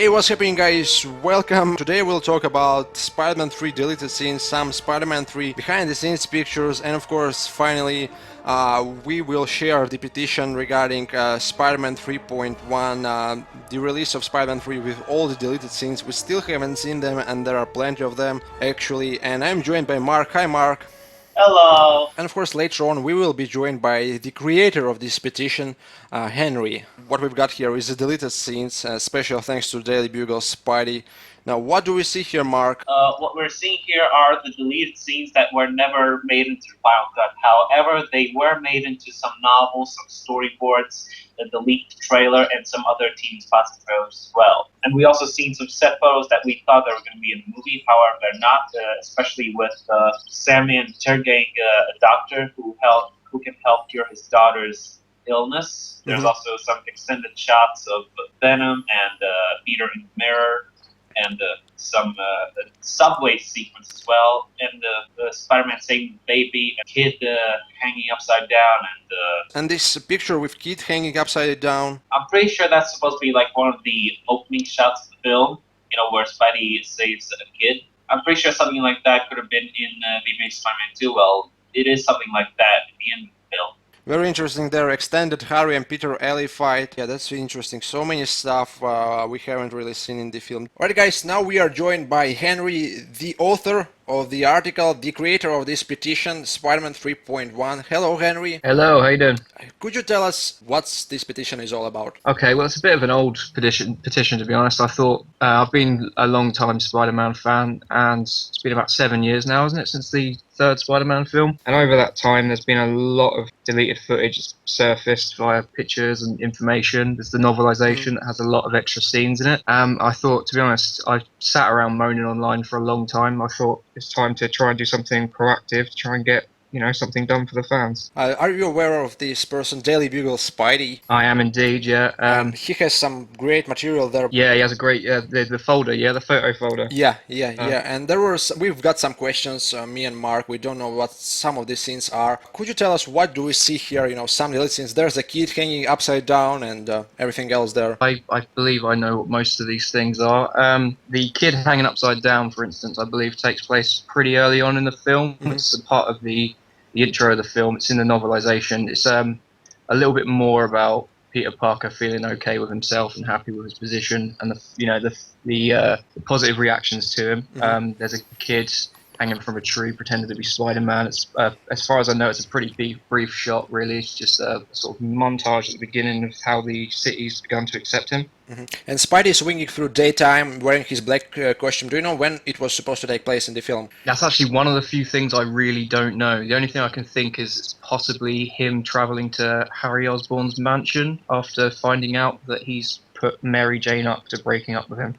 Hey, what's happening, guys? Welcome. Today we'll talk about Spider-Man 3 deleted scenes, some Spider-Man 3 behind the scenes pictures, and of course, finally, we will share the petition regarding Spider-Man 3.1, the release of Spider-Man 3 with all the deleted scenes. We still haven't seen them, and there are plenty of them, actually. And I'm joined by Mark. Hi, Mark. Hello. And of course, later on, we will be joined by the creator of this petition, Henry. What we've got here is the deleted scenes, special thanks to Daily Bugle, Spidey. Now, what do we see here, Mark? What we're seeing here are the deleted scenes that were never made into the final cut. However, they were made into some novels, some storyboards, the leaked trailer, and some other Team Spotted trailers as well. And we also seen some set photos that we thought they were going to be in the movie. However, they're not, especially with Sammy and Tergang, a doctor who can help cure his daughter's illness. There's also some extended shots of Venom and Peter in the mirror, and some subway sequence as well, and the Spider-Man saving the baby, a kid hanging upside down, and this picture with kid hanging upside down. I'm pretty sure that's supposed to be like one of the opening shots of the film, where Spidey saves a kid. I'm pretty sure something like that could have been in the Amazing Spider-Man 2. Well, it is something like that at the end of the film. Very interesting there, extended Harry and Peter Ellie fight. Yeah, that's interesting. So many stuff we haven't really seen in the film. Alright guys, now we are joined by Henry, the author of the article, the creator of this petition, Spider-Man 3.1. Hello, Henry. Hello, how you doing? Could you tell us what this petition is all about? Okay, well, it's a bit of an old petition to be honest. I thought I've been a long-time Spider-Man fan, and it's been about 7 years now, isn't it, since the third Spider-Man film? And over that time, there's been a lot of deleted footage surfaced via pictures and information. There's the novelization that has a lot of extra scenes in it. I thought, to be honest, I sat around moaning online for a long time. I thought it's time to try and do something proactive to try and get something done for the fans. Are you aware of this person, Daily Bugle Spidey? I am indeed, yeah. He has some great material there. Yeah, he has a great, the folder, the photo folder. Yeah. And we've got some questions, me and Mark. We don't know what some of these scenes are. Could you tell us what do we see here? Some deleted scenes. There's a kid hanging upside down and everything else there. I believe I know what most of these things are. The kid hanging upside down, for instance, I believe takes place pretty early on in the film. It's a part of the intro of the film. It's in the novelization. It's a little bit more about Peter Parker feeling okay with himself and happy with his position, and the positive reactions to him. There's a kid hanging from a tree pretending to be Spider-Man. It's as far as I know, it's a pretty brief shot, really. It's just a sort of montage at the beginning of how the city's begun to accept him. And Spidey is swinging through daytime wearing his black costume. Do you know when it was supposed to take place in the film? That's actually one of the few things I really don't know. The only thing I can think is possibly him travelling to Harry Osborn's mansion after finding out that he's put Mary Jane up to breaking up with him.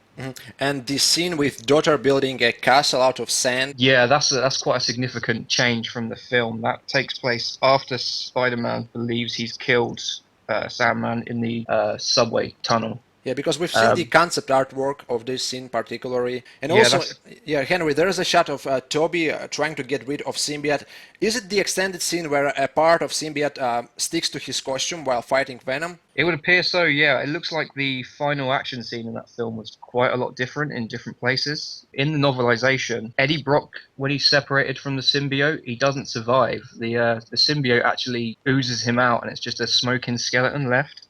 And the scene with daughter building a castle out of sand. Yeah, that's quite a significant change from the film. That takes place after Spider-Man believes he's killed Sandman in the subway tunnel. Yeah, because we've seen the concept artwork of this scene particularly. And also, Henry, there is a shot of Toby trying to get rid of Symbiote. Is it the extended scene where a part of Symbiote sticks to his costume while fighting Venom? It would appear so, yeah. It looks like the final action scene in that film was quite a lot different in different places. In the novelization, Eddie Brock, when he's separated from the symbiote, he doesn't survive. The symbiote actually oozes him out, and it's just a smoking skeleton left.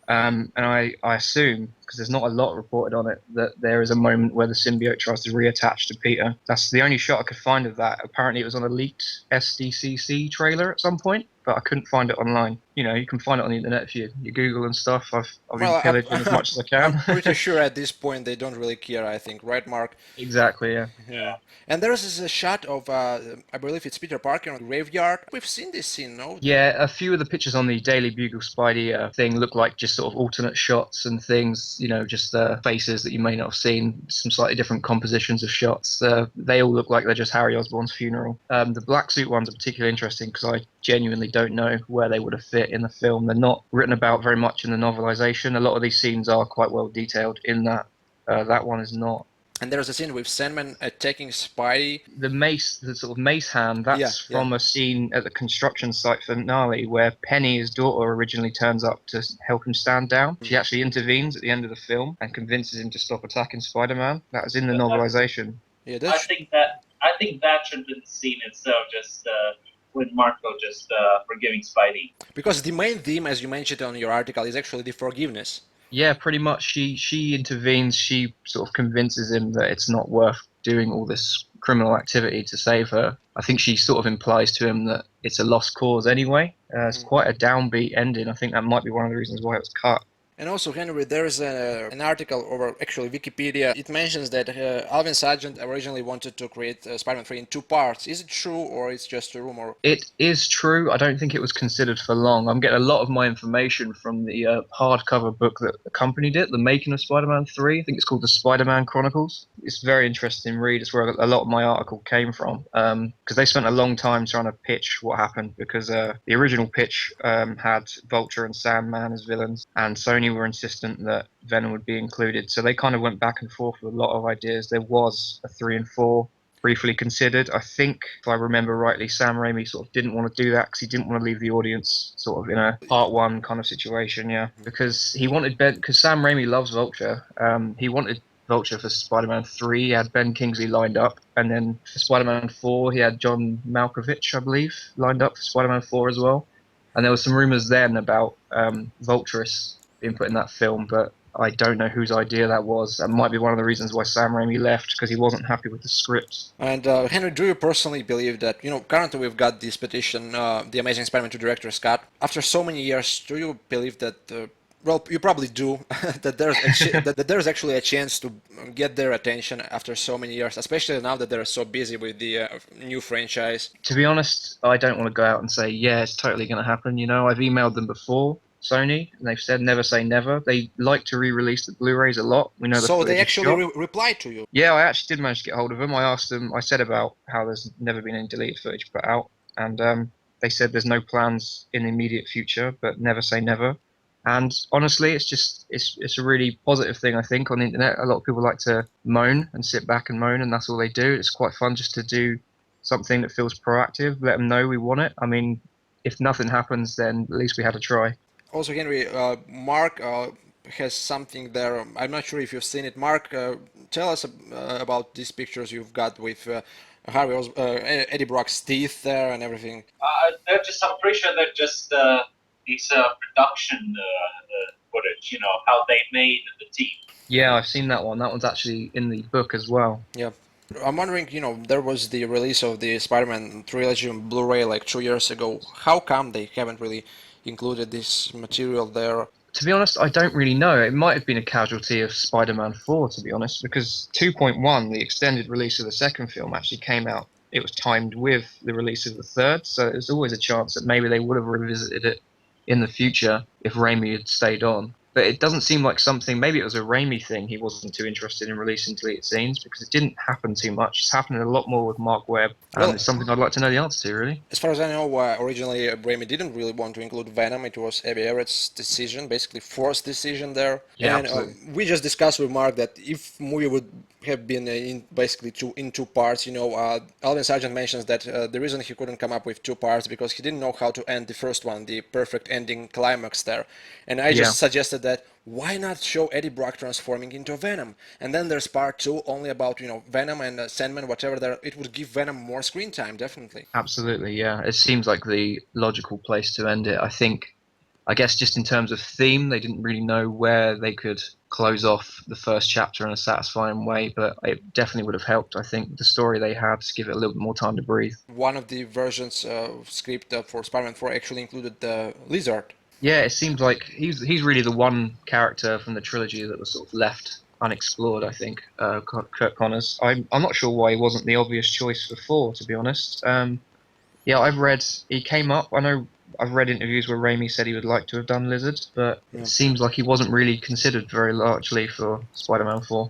And I assume, because there's not a lot reported on it, that there is a moment where the symbiote tries to reattach to Peter. That's the only shot I could find of that. Apparently it was on a leaked SDCC trailer at some point, but I couldn't find it online. You can find it on the internet if you Google and stuff. I've been pillaging as much as I can. I'm pretty sure at this point they don't really care, I think. Right, Mark? Exactly, yeah. Yeah. And there is a shot of, I believe it's Peter Parker on the graveyard. We've seen this scene, no? Yeah, a few of the pictures on the Daily Bugle Spidey thing look like just sort of alternate shots and things, just faces that you may not have seen, some slightly different compositions of shots. They all look like they're just Harry Osborn's funeral. The black suit ones are particularly interesting because I genuinely don't know where they would have fit in the film. They're not written about very much in the novelization. A lot of these scenes are quite well detailed in that. That one is not. And there's a scene with Sandman attacking Spidey. The mace, the sort of mace hand, Yeah, that's yeah. from a scene at the construction site finale where Penny, his daughter, originally turns up to help him stand down. She actually intervenes at the end of the film and convinces him to stop attacking Spider-Man. That was in the novelization. Yeah, I think that should be seen instead of just with Marco just forgiving Spidey. because the main theme, as you mentioned on your article, is actually the forgiveness. Yeah, pretty much. She intervenes. She sort of convinces him that it's not worth doing all this criminal activity to save her. I think she sort of implies to him that it's a lost cause anyway. It's quite a downbeat ending. I think that might be one of the reasons why it was cut. And also, Henry, there's an article, or actually Wikipedia. It mentions that Alvin Sargent originally wanted to create Spider-Man 3 in 2 parts. Is it true, or it's just a rumor? It is true. I don't think it was considered for long. I'm getting a lot of my information from the hardcover book that accompanied it, the making of Spider-Man 3. I think it's called the Spider-Man Chronicles. It's a very interesting read. It's where a lot of my article came from, because they spent a long time trying to pitch what happened, because the original pitch had Vulture and Sandman as villains, and Sony were insistent that Venom would be included. So they kind of went back and forth with a lot of ideas. There was a 3 and 4 briefly considered. I think, if I remember rightly, Sam Raimi sort of didn't want to do that because he didn't want to leave the audience sort of in a part 1 kind of situation, yeah. Because he wanted because Sam Raimi loves Vulture. He wanted Vulture for Spider-Man 3. He had Ben Kingsley lined up, and then for Spider-Man 4 he had John Malkovich, I believe, lined up for Spider-Man 4 as well. And there were some rumours then about Vulturous being put in that film, but I don't know whose idea that was. That might be one of the reasons why Sam Raimi left, because he wasn't happy with the script. And Henry, do you personally believe that, currently we've got this petition, The Amazing Spider-Man 2 Director's Cut. After so many years, do you believe that, well, you probably do, that there's actually a chance to get their attention after so many years, especially now that they're so busy with the new franchise? To be honest, I don't want to go out and say, yeah, it's totally going to happen. I've emailed them before, Sony, and they've said never say never. They like to re-release the Blu-rays a lot. We know so they actually replied to you? Yeah, I actually did manage to get hold of them. I asked them, I said about how there's never been any deleted footage put out, and they said there's no plans in the immediate future, but never say never. And honestly, it's a really positive thing, I think, on the internet. A lot of people like to moan and sit back and moan, and that's all they do. It's quite fun just to do something that feels proactive, let them know we want it. I mean, if nothing happens, then at least we had a try. Also, Henry, Mark has something there. I'm not sure if you've seen it. Mark, tell us about these pictures you've got with Eddie Brock's teeth there and everything. I'm pretty sure they're just these production footage, how they made the teeth. Yeah, I've seen that one. That one's actually in the book as well. Yeah. I'm wondering, there was the release of the Spider-Man trilogy on Blu-ray like 2 years ago. How come they haven't really included this material there? To be honest, I don't really know. It might have been a casualty of Spider-Man 4, to be honest, because 2.1, the extended release of the second film, actually came out. It was timed with the release of the third, so there's always a chance that maybe they would have revisited it in the future if Raimi had stayed on. But it doesn't seem like something, maybe it was a Raimi thing, he wasn't too interested in releasing deleted scenes, because it didn't happen too much. It's happening a lot more with Mark Webb, and Well, it's something I'd like to know the answer to, really. As far as I know, originally Raimi didn't really want to include Venom. It was Avi Everett's decision, basically forced decision there. Yeah, and absolutely. We just discussed with Mark that if movie would have been in basically in two parts, Alvin Sargent mentions that the reason he couldn't come up with 2 parts because he didn't know how to end the first one, the perfect ending climax there. And I just suggested that why not show Eddie Brock transforming into Venom? And then there's part 2 only about, Venom and Sandman, whatever there. It would give Venom more screen time, definitely. Absolutely, yeah. It seems like the logical place to end it. I guess just in terms of theme, they didn't really know where they could close off the first chapter in a satisfying way, but it definitely would have helped, I think, the story they had to give it a little bit more time to breathe. One of the versions of script for Spider-Man 4 actually included the Lizard. Yeah, it seems like he's really the one character from the trilogy that was sort of left unexplored, I think, Kurt Connors. I'm not sure why he wasn't the obvious choice for 4, to be honest. He came up, I've read interviews where Raimi said he would like to have done Lizard, but it seems like he wasn't really considered very largely for Spider-Man 4.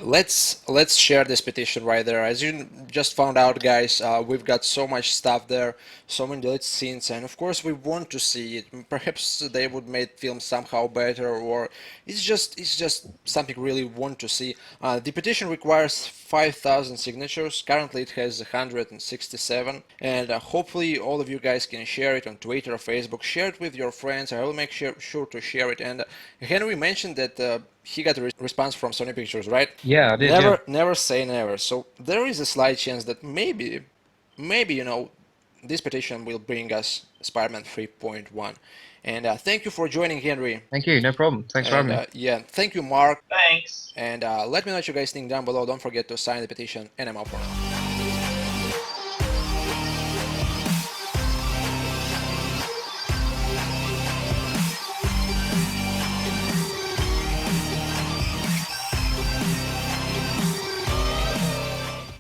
Let's share this petition right there. As you just found out, guys, we've got so much stuff there, so many deleted scenes, and of course we want to see it. Perhaps they would make film somehow better, or it's just something really want to see. The petition requires 5,000 signatures. Currently it has 167, and hopefully all of you guys can share it on Twitter or Facebook. Share it with your friends. I will make sure to share it. And Henry mentioned that he got a response from Sony Pictures, right? Yeah, I did. Never say never. So there is a slight chance that maybe this petition will bring us Spider-Man 3.1. And thank you for joining, Henry. Thank you. No problem. Thanks for having me. Yeah, thank you, Mark. Thanks. And let me know what you guys think down below. Don't forget to sign the petition, and I'm out for now.